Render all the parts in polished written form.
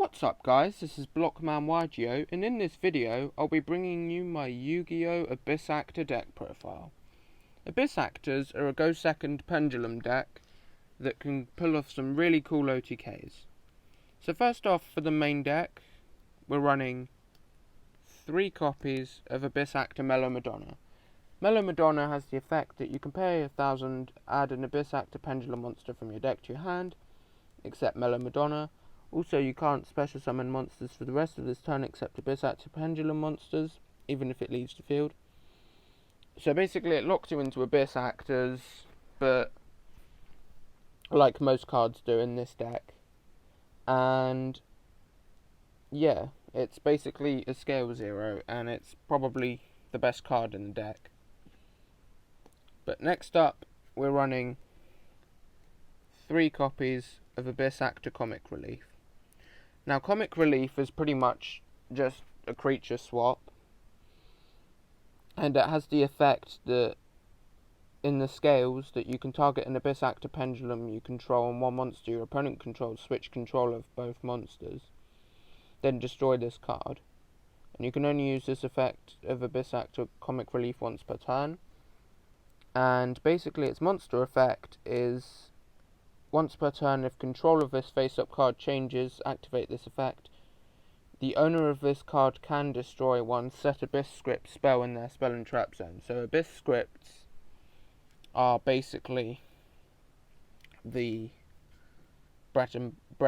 What's up guys, this is BlockManYu-Gi-Oh, and in this video I'll be bringing you my Yu-Gi-Oh! Abyss Actor deck profile. Abyss Actors are a go second pendulum deck that can pull off some really cool OTKs. So first off, for the main deck, we're running 3 copies of Abyss Actor Mellow Madonna. Mellow Madonna has the effect that you can pay 1,000, add an Abyss Actor pendulum monster from your deck to your hand, except Mellow Madonna. Also, you can't special summon monsters for the rest of this turn except Abyss Actor pendulum monsters, even if it leaves the field. So basically it locks you into Abyss Actors, but like most cards do in this deck. And yeah, it's basically a scale 0, and it's probably the best card in the deck. But next up, we're running 3 copies of Abyss Actor Comic Relief. Now, Comic Relief is pretty much just a creature swap, and it has the effect that in the scales that you can target an Abyss Actor pendulum you control and one monster your opponent controls, switch control of both monsters, then destroy this card. And you can only use this effect of Abyss Actor Comic Relief once per turn. And basically its monster effect is once per turn, if control of this face-up card changes, activate this effect. The owner of this card can destroy one set Abyss script spell in their spell and trap zone. So Abyss scripts are basically the bread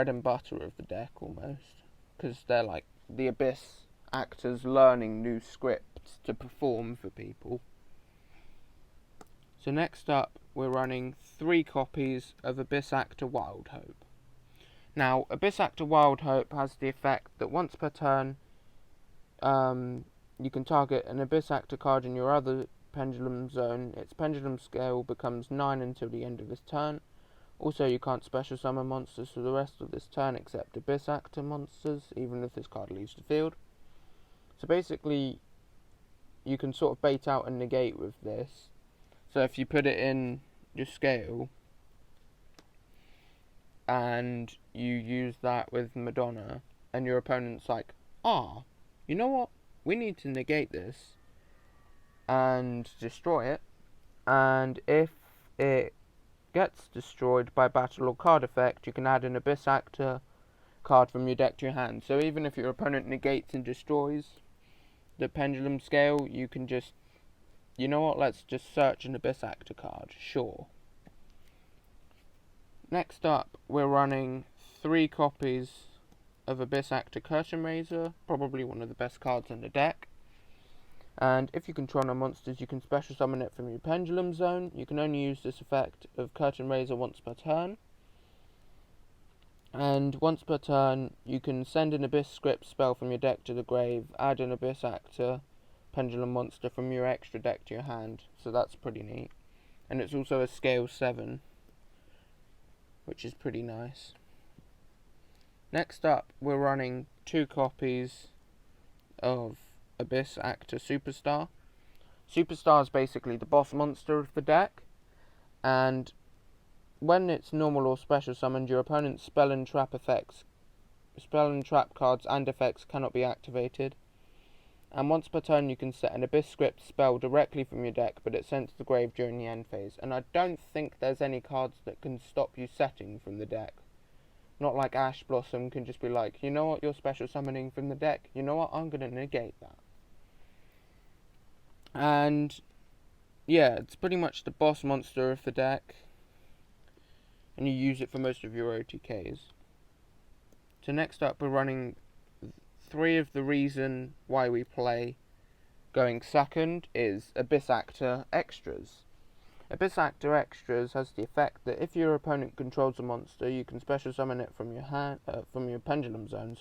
and butter of the deck almost, because they're like the Abyss actors learning new scripts to perform for people. So next up, we're running 3 copies of Abyss Actor Wild Hope. Now, Abyss Actor Wild Hope has the effect that once per turn, you can target an Abyss Actor card in your other pendulum zone. Its pendulum scale becomes 9 until the end of this turn. Also, you can't special summon monsters for the rest of this turn except Abyss Actor monsters, even if this card leaves the field. So basically, you can sort of bait out and negate with this. So if you put it in your scale and you use that with Madonna and your opponent's like, you know what, we need to negate this and destroy it, and if it gets destroyed by battle or card effect, you can add an Abyss Actor card from your deck to your hand. So even if your opponent negates and destroys the pendulum scale, you can just, you know what, let's just search an Abyss Actor card, sure. Next up, we're running 3 copies of Abyss Actor Curtain Raiser, probably one of the best cards in the deck. And if you control no monsters, you can special summon it from your pendulum zone. You can only use this effect of Curtain Raiser once per turn. And once per turn, you can send an Abyss script spell from your deck to the grave, add an Abyss Actor pendulum monster from your extra deck to your hand, so that's pretty neat. And it's also a scale 7, which is pretty nice. Next up, we're running 2 copies of Abyss Actor Superstar. Superstar is basically the boss monster of the deck, and when it's normal or special summoned, your opponent's spell and trap cards and effects cannot be activated. And once per turn you can set an Abyss script spell directly from your deck, but it's sent to the grave during the end phase. And I don't think there's any cards that can stop you setting from the deck. Not like Ash Blossom can just be like, you know what, you're special summoning from the deck, you know what, I'm going to negate that. And yeah, it's pretty much the boss monster of the deck, and you use it for most of your OTKs. So next up, we're running 3 of the reason why we play going second is Abyss Actor Extras. Abyss Actor Extras has the effect that if your opponent controls a monster, you can special summon it from your hand, from your pendulum zone,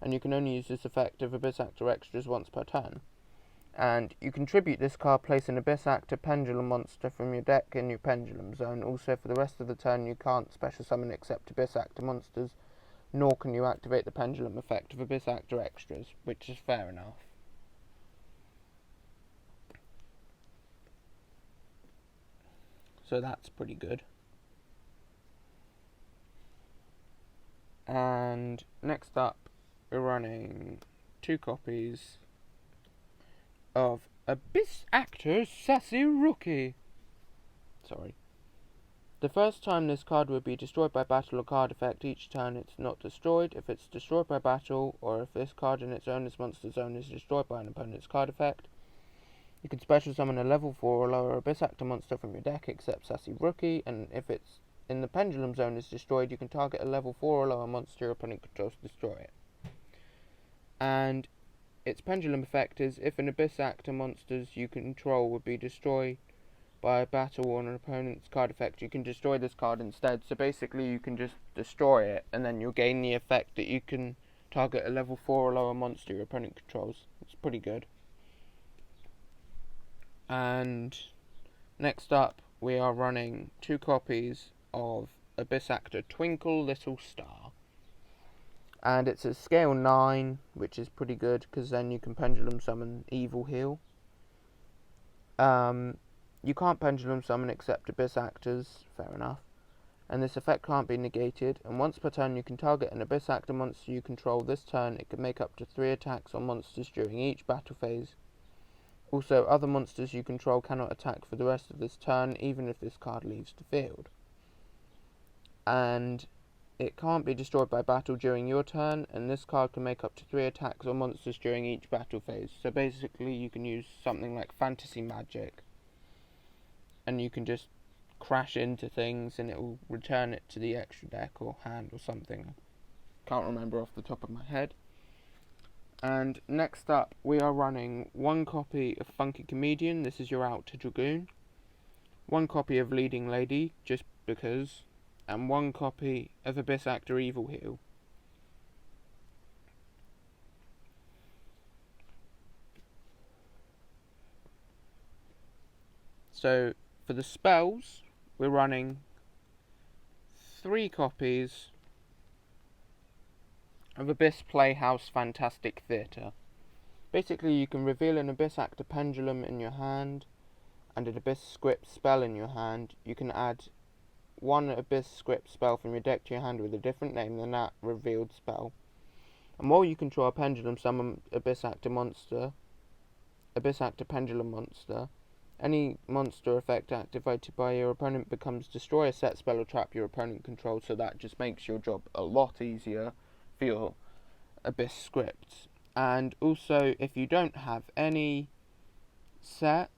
and you can only use this effect of Abyss Actor Extras once per turn. And you contribute this card, place an Abyss Actor pendulum monster from your deck in your pendulum zone. Also, for the rest of the turn, you can't special summon except Abyss Actor monsters, nor can you activate the pendulum effect of Abyss Actor Extras, which is fair enough. So that's pretty good. And next up, we're running 2 copies of Abyss Actor's Sassy Rookie. Sorry. The first time this card would be destroyed by battle or card effect, each turn it's not destroyed. If it's destroyed by battle, or if this card in its owner's monster zone is destroyed by an opponent's card effect, you can special summon a level 4 or lower Abyss Actor monster from your deck except Sassy Rookie, and if it's in the pendulum zone is destroyed, you can target a level 4 or lower monster your opponent controls to destroy it. And its pendulum effect is if an Abyss Actor monsters you control would be destroyed by a battle or an opponent's card effect, you can destroy this card instead. So basically you can just destroy it and then you'll gain the effect that you can target a level 4 or lower monster your opponent controls. It's pretty good. And next up we are running 2 copies of Abyss Actor Twinkle Little Star. And it's a scale 9, which is pretty good because then you can pendulum summon Evil Heal. You can't pendulum summon except Abyss Actors, fair enough, and this effect can't be negated, and once per turn you can target an Abyss Actor monster you control. This turn it can make up to 3 attacks on monsters during each battle phase. Also, other monsters you control cannot attack for the rest of this turn, even if this card leaves the field. And it can't be destroyed by battle during your turn, and this card can make up to 3 attacks on monsters during each battle phase. So basically you can use something like Fantasy Magic, and you can just crash into things and it will return it to the extra deck or hand or something. Can't remember off the top of my head. And next up we are running 1 copy of Funky Comedian, this is your out to Dragoon, 1 copy of Leading Lady, just because, and 1 copy of Abyss Actor Evil Heal. So for the spells, we're running 3 copies of Abyss Playhouse Fantastic Theatre. Basically, you can reveal an Abyss Actor Pendulum in your hand and an Abyss Script spell in your hand. You can add 1 Abyss Script spell from your deck to your hand with a different name than that revealed spell. And while you control a pendulum summon Abyss Actor Pendulum monster, any monster effect activated by your opponent becomes destroy a set spell or trap your opponent controls, so that just makes your job a lot easier for your Abyss scripts. And also, if you don't have any set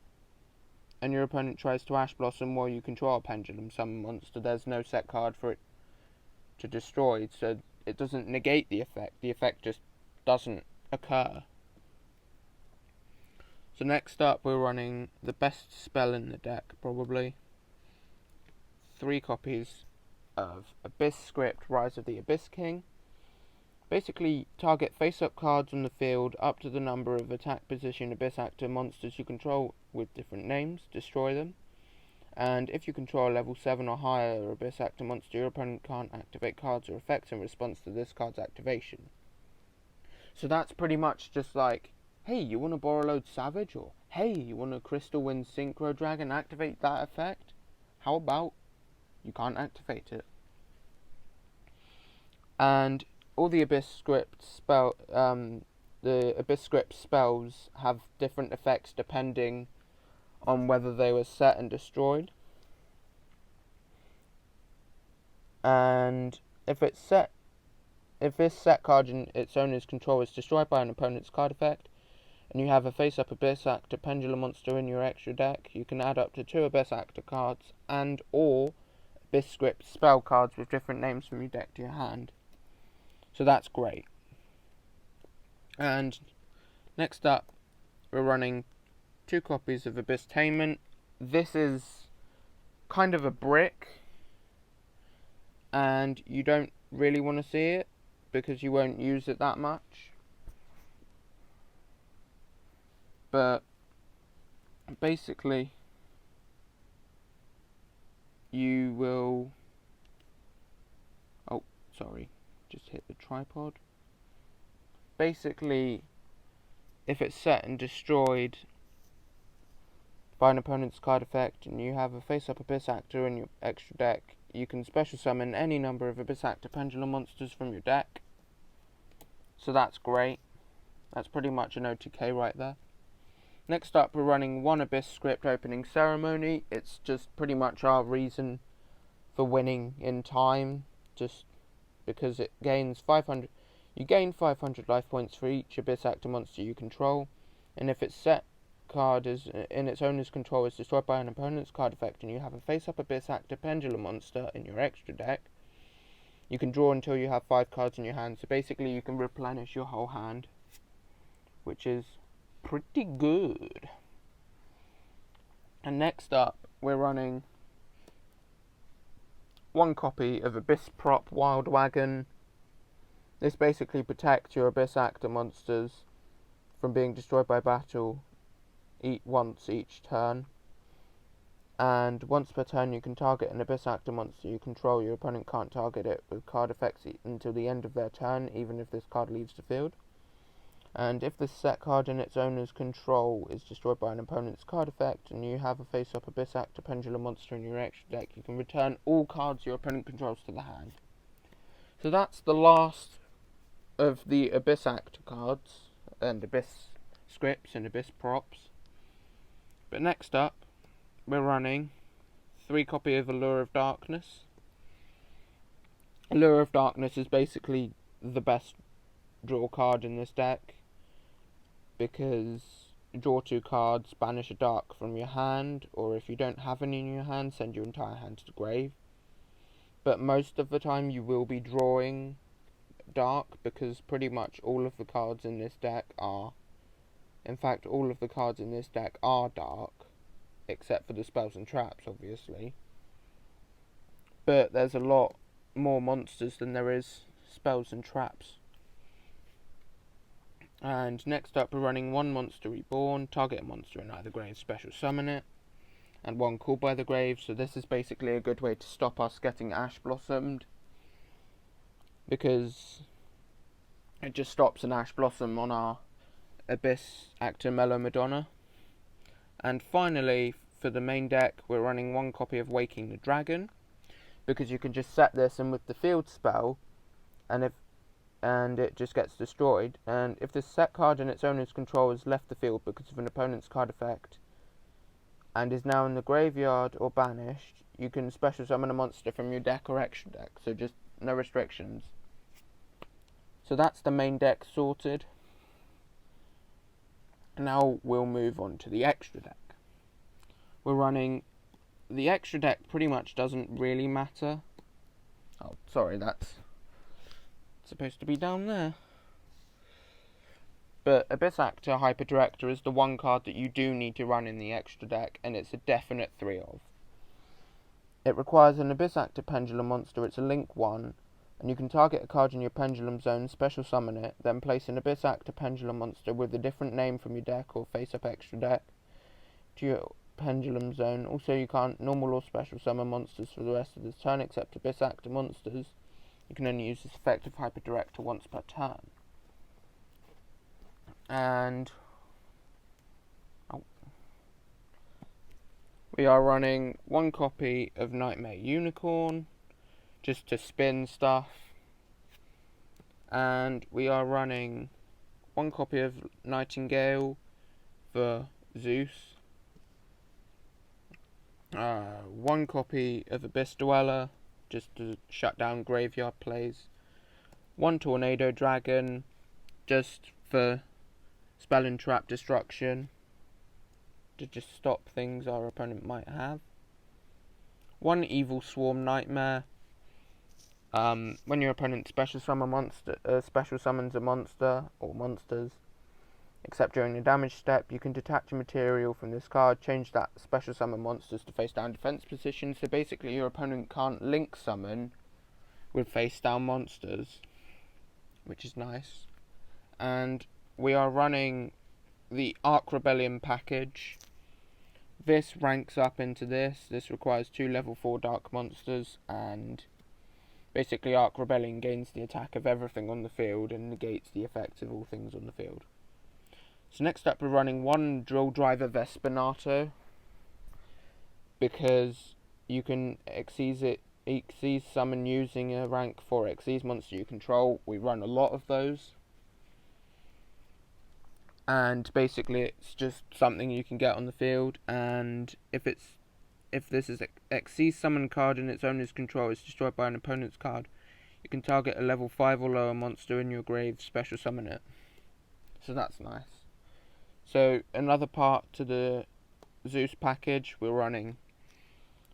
and your opponent tries to Ash Blossom while you control a pendulum summon monster, there's no set card for it to destroy, so it doesn't negate the effect just doesn't occur. So next up we're running the best spell in the deck, probably. 3 copies of Abyss Script, Rise of the Abyss King. Basically, target face-up cards on the field up to the number of attack position Abyss Actor monsters you control with different names, destroy them. And if you control a level 7 or higher Abyss Actor monster, your opponent can't activate cards or effects in response to this card's activation. So that's pretty much just like, hey, you want to Borreload Savage? Or, hey, you want to Crystal Wind Synchro Dragon, activate that effect? How about you can't activate it? And all the Abyss Script spells have different effects depending on whether they were set and destroyed. And if this set card in its owner's control is destroyed by an opponent's card effect, and you have a face-up Abyss Actor Pendulum monster in your extra deck, you can add up to 2 Abyss Actor cards and or Abyss Script spell cards with different names from your deck to your hand. So that's great. And next up, we're running 2 copies of Abyss Tainment. This is kind of a brick, and you don't really want to see it because you won't use it that much. But basically, you will... Oh, sorry, just hit the tripod. Basically, if it's set and destroyed by an opponent's card effect and you have a face-up Abyss Actor in your extra deck, you can special summon any number of Abyss Actor Pendulum monsters from your deck. So that's great. That's pretty much an OTK right there. Next up, we're running one Abyss script opening ceremony. It's just pretty much our reason for winning in time, just because it gains 500. You gain 500 life points for each Abyss Actor monster you control, and if its set card is in its owner's control is destroyed by an opponent's card effect, and you have a face-up Abyss Actor Pendulum monster in your extra deck, you can draw until you have 5 cards in your hand. So basically, you can replenish your whole hand, which is pretty good. And next up, we're running one copy of Abyss Prop Wild Wagon. This basically protects your Abyss Actor monsters from being destroyed by battle once each turn. And once per turn, you can target an Abyss Actor monster you control. Your opponent can't target it with card effects until the end of their turn, even if this card leaves the field. And if the set card in its owner's control is destroyed by an opponent's card effect, and you have a face-up Abyss Actor Pendulum monster in your extra deck, you can return all cards your opponent controls to the hand. So that's the last of the Abyss Actor cards, and Abyss scripts and Abyss props. But next up, we're running 3 copies of Allure of Darkness. Allure of Darkness is basically the best draw card in this deck, because you draw 2 cards, banish a dark from your hand, or if you don't have any in your hand, send your entire hand to the grave. But most of the time you will be drawing dark, because pretty much all of the cards in this deck are, in fact all of the cards in this deck are dark, except for the spells and traps obviously. But there's a lot more monsters than there is spells and traps. And next up, we're running 1 Monster Reborn, target a monster in either grave, special summon it, and 1 Called by the Grave. So this is basically a good way to stop us getting Ash Blossomed, because it just stops an Ash Blossom on our Abyss Actor Mellow Madonna. And finally, for the main deck, we're running 1 copy of Waking the Dragon, because you can just set this in with the field spell, and it just gets destroyed. And if the set card in its owner's control has left the field because of an opponent's card effect and is now in the graveyard or banished, you can special summon a monster from your deck or extra deck, so just no restrictions. So that's the main deck sorted. Now we'll move on to the extra deck. We're running the extra deck, pretty much doesn't really matter. Oh, sorry, that's supposed to be down there. But Abyss Actor Hyper Director is the one card that you do need to run in the extra deck, and it's a definite 3 of. It requires an Abyss Actor Pendulum monster. It's a link 1, and you can target a card in your Pendulum zone, special summon it, then place an Abyss Actor Pendulum monster with a different name from your deck or face-up extra deck to your Pendulum zone. Also, you can't normal or special summon monsters for the rest of this turn except Abyss Actor monsters. You can only use this effect of Hyper Director once per turn. And we are running 1 copy of Nightmare Unicorn, just to spin stuff. And we are running 1 copy of Nightingale for Zeus. 1 copy of Abyss Dweller, just to shut down graveyard plays. 1 Tornado Dragon, just for spell and trap destruction, to just stop things our opponent might have. 1 Evil Swarm Nightmare. When your opponent special summons a monster or monsters, except during the damage step, you can detach a material from this card, change that special summon monsters to face down defense position. So basically your opponent can't link summon with face down monsters, which is nice. And we are running the Arc Rebellion package. This ranks up into this. This requires 2 level 4 dark monsters, and basically Arc Rebellion gains the attack of everything on the field and negates the effects of all things on the field. So next up, we're running 1 Drill Driver Vespinato, because you can Xyz summon using a rank 4 Xyz monster you control. We run a lot of those. and basically it's just something you can get on the field, and if this is exceeds summon card in its owner's control is destroyed by an opponent's card, you can target a level 5 or lower monster in your grave, special summon it. So that's nice. So another part to the Zeus package, we're running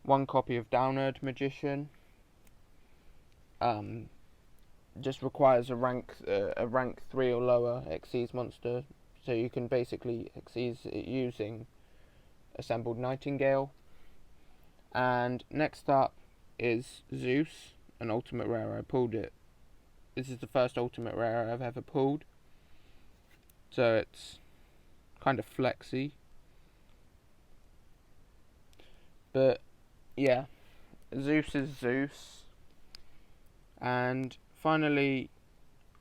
one copy of Downerd Magician. Just requires a rank 3 or lower Xyz monster, so you can basically Xyz it using assembled Nightingale. And next up is Zeus, an ultimate rare. I pulled it. This is the first ultimate rare I've ever pulled, so it's kind of flexy. But yeah, Zeus is Zeus. And finally,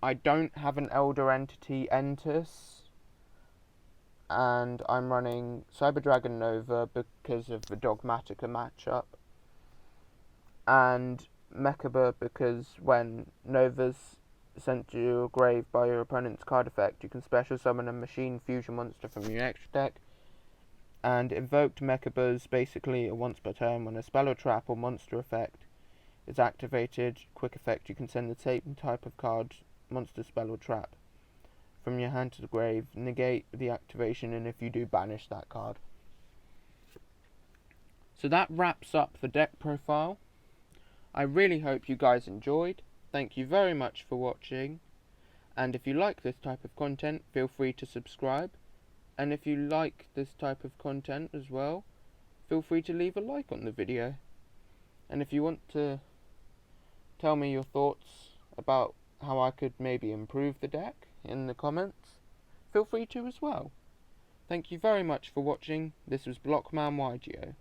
I don't have an Elder Entity Entus, and I'm running Cyber Dragon Nova because of the Dogmatica matchup, and Mechaba because when Nova's sent to your grave by your opponent's card effect, you can special summon a machine fusion monster from your extra deck. And Invoked Mechaba's basically a once per turn when a spell or trap or monster effect is activated, quick effect, you can send the same type of card, monster, spell or trap from your hand to the grave, negate the activation, and if you do, banish that card. So that wraps up the deck profile. I really hope you guys enjoyed. Thank you very much for watching, and if you like this type of content, feel free to subscribe, and if you like this type of content as well, feel free to leave a like on the video. And if you want to tell me your thoughts about how I could maybe improve the deck in the comments, feel free to as well. Thank you very much for watching. This was BlockManYu-Gi-Oh.